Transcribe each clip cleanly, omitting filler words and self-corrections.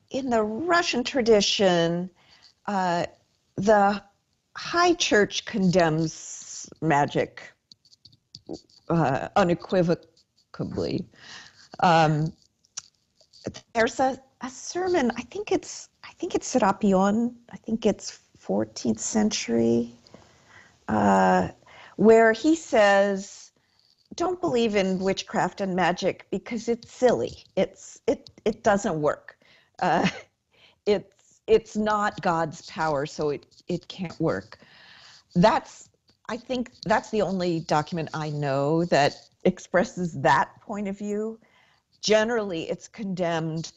in the Russian tradition, the High Church condemns magic unequivocally. There's a sermon, I think it's Serapion, I think it's 14th century, where he says, don't believe in witchcraft and magic because it's silly. It doesn't work. It's not God's power, so it can't work. I think that's the only document I know that expresses that point of view. Generally, it's condemned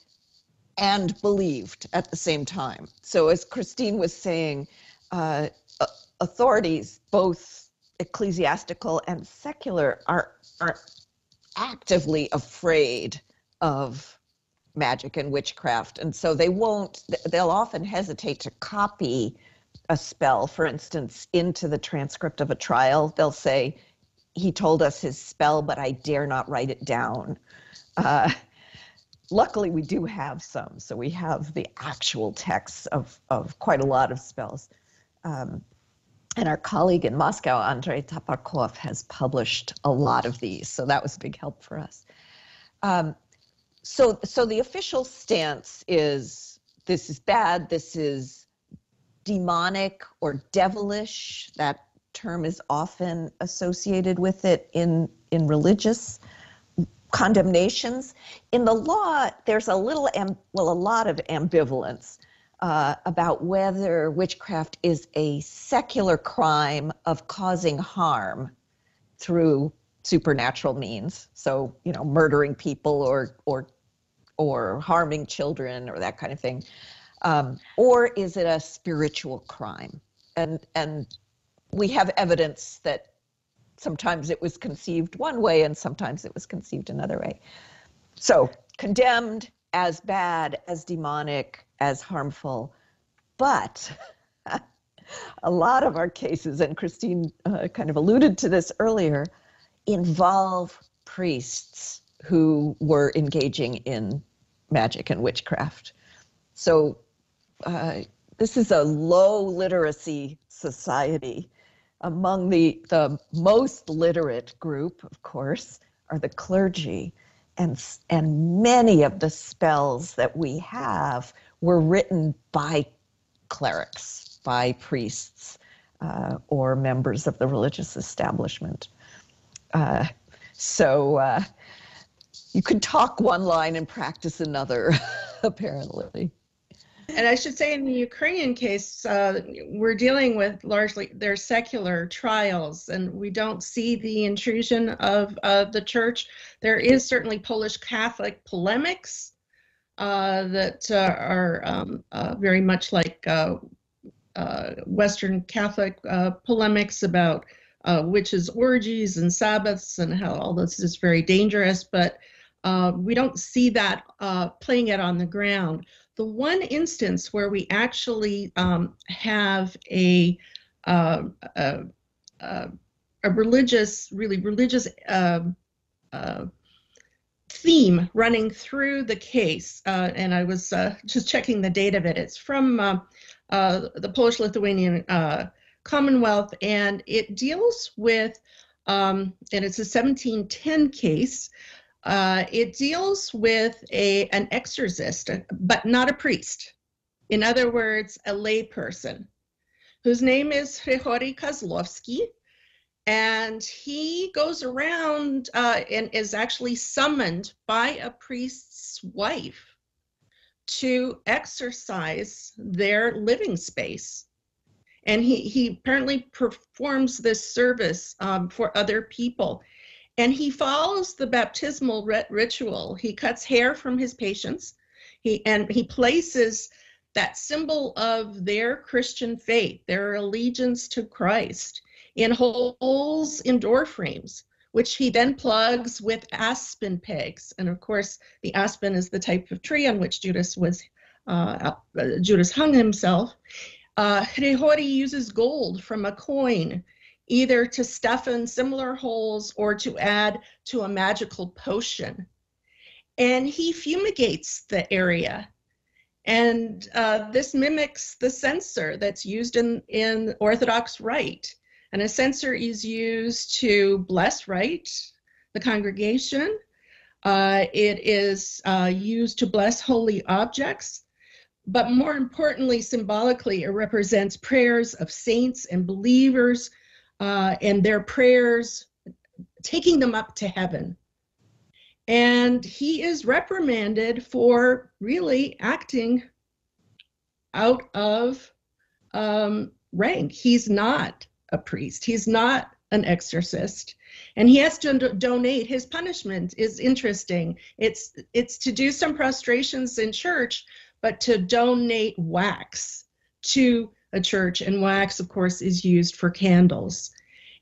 and believed at the same time. So as Christine was saying, authorities, both ecclesiastical and secular, are actively afraid of magic and witchcraft. And so they'll often hesitate to copy a spell, for instance, into the transcript of a trial. They'll say, he told us his spell, but I dare not write it down. Luckily, we do have some. So we have the actual texts of quite a lot of spells. And our colleague in Moscow, Andrei Taparkov, has published a lot of these. So that was a big help for us. So the official stance is, this is bad, this is demonic or devilish. That term is often associated with it in religious condemnations. In the law, there's a lot of ambivalence about whether witchcraft is a secular crime of causing harm through supernatural means. So, murdering people or harming children or that kind of thing. Or is it a spiritual crime? And we have evidence that sometimes it was conceived one way and sometimes it was conceived another way. So condemned as bad, as demonic, as harmful. But a lot of our cases, and Christine kind of alluded to this earlier, involve priests who were engaging in magic and witchcraft. So this is a low literacy society. Among the most literate group, of course, are the clergy. And many of the spells that we have were written by clerics, by priests, or members of the religious establishment. So you could talk one line and practice another, apparently. And I should say in the Ukrainian case, we're dealing with largely their secular trials, and we don't see the intrusion of the church. There is certainly Polish Catholic polemics that are very much like Western Catholic polemics about witches' orgies and sabbaths and how all this is very dangerous, but we don't see that playing it on the ground. The one instance where we actually have a religious theme running through the case, and I was just checking the date of it. It's from the Polish-Lithuanian Commonwealth, and it deals with, and it's a 1710 case. It deals with an exorcist, but not a priest. In other words, a layperson, whose name is Hryhory Kozlovsky, and he goes around and is actually summoned by a priest's wife to exorcise their living space. And he apparently performs this service for other people. And he follows the baptismal ritual. He cuts hair from his patients. He places that symbol of their Christian faith, their allegiance to Christ, in holes in door frames, which he then plugs with aspen pegs. And of course, the aspen is the type of tree on which Judas hung himself. Hryhory uses gold from a coin, either to stuff in similar holes or to add to a magical potion. And he fumigates the area. And this mimics the censer that's used in Orthodox rite. And a censer is used to bless rite, the congregation. It is used to bless holy objects. But more importantly, symbolically, it represents prayers of saints and believers and their prayers, taking them up to heaven. And he is reprimanded for really acting out of rank. He's not a priest. He's not an exorcist. And he has to donate. His punishment is interesting. It's to do some prostrations in church, but to donate wax to a church. And wax, of course, is used for candles.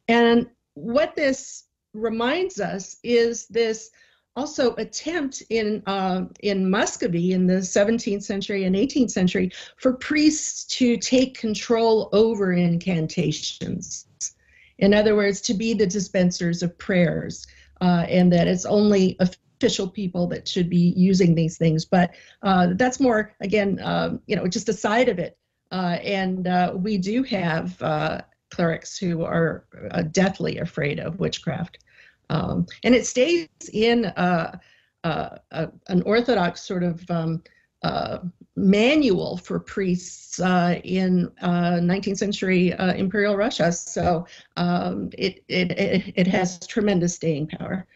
And what this reminds us is this also attempt in Muscovy in the 17th century and 18th century for priests to take control over incantations. In other words, to be the dispensers of prayers, and that it's only official people that should be using these things. But that's more, again, just a side of it. And we do have clerics who are deathly afraid of witchcraft. And it stays in an Orthodox sort of manual for priests in 19th century Imperial Russia. So it has tremendous staying power.